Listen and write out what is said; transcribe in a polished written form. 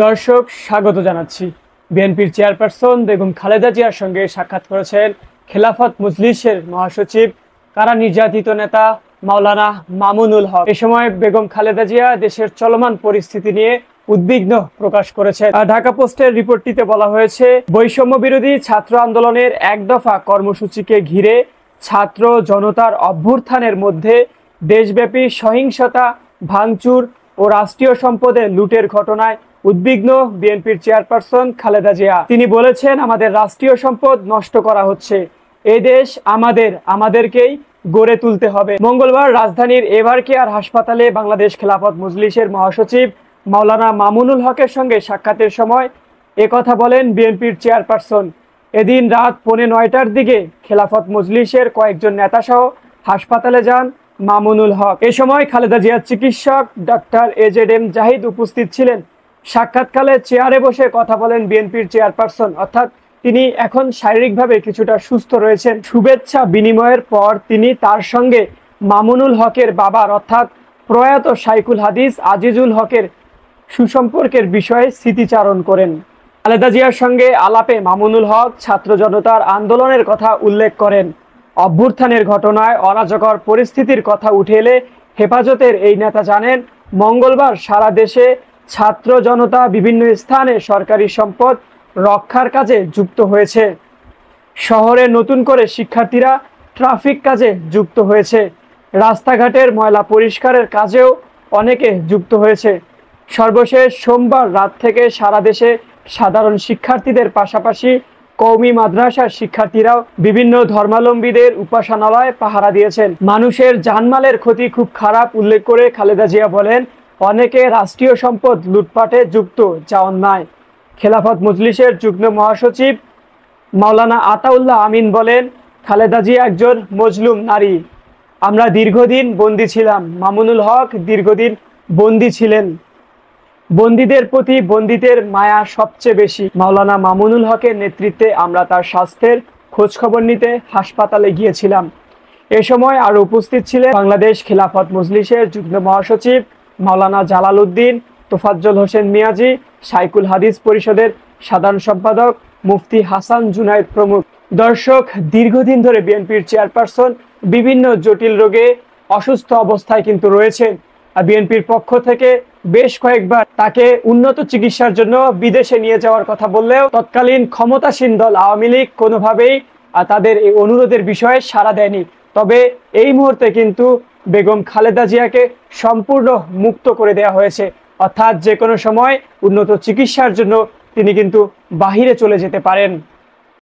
দর্শক স্বাগত জানাচ্ছি। বিএনপির চেয়ারপারসন বেগম খালেদা জিয়ার সঙ্গে সাক্ষাৎ করেছেন খেলাফত মজলিসের মহাসচিব কারা নির্যাতিত নেতা মাওলানা মামুনুল হক। এ সময় বেগম খালেদা জিয়া দেশের চলমান পরিস্থিতি নিয়ে উদ্বিগ্ন প্রকাশ করেছেন। ঢাকা পোস্টের রিপোর্টটিতে বলা হয়েছে, বৈষম্য বিরোধী ছাত্র আন্দোলনের এক দফা কর্মসূচিকে ঘিরে ছাত্র জনতার অভ্যুত্থানের মধ্যে দেশব্যাপী সহিংসতা, ভাঙচুর ও রাষ্ট্রীয় সম্পদের লুটের ঘটনায় উদ্বিগ্ন বিএনপির চেয়ারপারসন খালেদা জিয়া। তিনি বলেছেন, আমাদের রাষ্ট্রীয় সম্পদ নষ্ট করা হচ্ছে, এই দেশ আমাদেরকেই গড়ে তুলতে হবে। মঙ্গলবার রাজধানীর এভার কেয়ার হাসপাতালে বাংলাদেশ খেলাফত মজলিসের মহাসচিব মাওলানা মামুনুল হকের সঙ্গে সাক্ষাতের সময় একথা বলেন বিএনপির চেয়ারপারসন। এদিন রাত 9:15টার দিকে খেলাফত মজলিসের কয়েকজন নেতাসহ হাসপাতালে যান মামুনুল হক। এ সময় খালেদা জিয়ার চিকিৎসক ডাক্তার AZM জাহিদ উপস্থিত ছিলেন। সাক্ষাৎকালে চেয়ারে বসে কথা বলেন বিএনপির চেয়ারপারসন, অর্থাৎ তিনি এখন শারীরিকভাবে কিছুটা সুস্থ রয়েছেন। শুভেচ্ছা বিনিময়ের পর তিনি তার সঙ্গে মামুনুল হকের বাবার অর্থাৎ প্রয়াত শাইখুল হাদিস আজিজুল হকের সুসম্পর্কের বিষয়ে স্মৃতিচারণ করেন। খালেদা জিয়ার সঙ্গে আলাপে মামুনুল হক ছাত্র জনতার আন্দোলনের কথা উল্লেখ করেন। অভ্যুত্থানের ঘটনায় অরাজকর পরিস্থিতির কথা উঠে এলে হেফাজতের এই নেতা জানেন, মঙ্গলবার সারা দেশে ছাত্র জনতা বিভিন্ন স্থানে সরকারি সম্পদ রক্ষার কাজে যুক্ত হয়েছে। শহরে নতুন করে শিক্ষার্থীরা ট্রাফিক কাজে যুক্ত হয়েছে। রাস্তাঘাটের ময়লা পরিষ্কারের কাজেও অনেকে যুক্ত হয়েছে। সর্বশেষ সোমবার রাত থেকে সারা দেশে সাধারণ শিক্ষার্থীদের পাশাপাশি কওমি মাদ্রাসার শিক্ষার্থীরাও বিভিন্ন ধর্মাবলম্বীদের উপাসনালয়ে পাহারা দিয়েছেন। মানুষের জানমালের ক্ষতি খুব খারাপ উল্লেখ করে খালেদা জিয়া বলেন, অনেকে রাষ্ট্রীয় সম্পদ লুটপাটে যুক্ত, যা অন্যায়। খেলাফত মজলিসের যুগ্ম মহাসচিব মাওলানা আতাউল্লাহ আমিন বলেন, খালেদা জিয়া একজন মজলুম নারী। আমরা দীর্ঘদিন বন্দী ছিলাম, মামুনুল হক দীর্ঘদিন বন্দী ছিলেন। বন্দীদের প্রতি বন্দীদের মায়া সবচেয়ে বেশি। মাওলানা মামুনুল হকের নেতৃত্বে আমরা তার স্বাস্থ্যের খোঁজখবর নিতে হাসপাতালে গিয়েছিলাম। এ সময় আরও উপস্থিত ছিলেন বাংলাদেশ খেলাফত মজলিসের যুগ্ম মহাসচিব মাওলানা জালাল উদ্দিন, তোফাজ্জল হোসেন মিয়াজি, শাইখুল হাদিস পরিষদের সাধারণ সম্পাদক মুফতি হাসান জুনায়েদ প্রমুখ। দর্শক, দীর্ঘদিন ধরে বিএনপির চেয়ারপারসন বিভিন্ন জটিল রোগে অসুস্থ অবস্থায় কিন্তু রয়েছেন। আর বিএনপির পক্ষ থেকে বেশ কয়েকবার তাকে উন্নত চিকিৎসার জন্য বিদেশে নিয়ে যাওয়ার কথা বললেও তৎকালীন ক্ষমতাসীন দল আওয়ামী লীগ কোনোভাবেই তাদের এই অনুরোধের বিষয়ে সাড়া দেয়নি। তবে এই মুহূর্তে কিন্তু বেগম খালেদা জিয়াকে সম্পূর্ণ মুক্ত করে দেওয়া হয়েছে, অর্থাৎ যে কোনো সময় উন্নত চিকিৎসার জন্য তিনি কিন্তু বাহিরে চলে যেতে পারেন।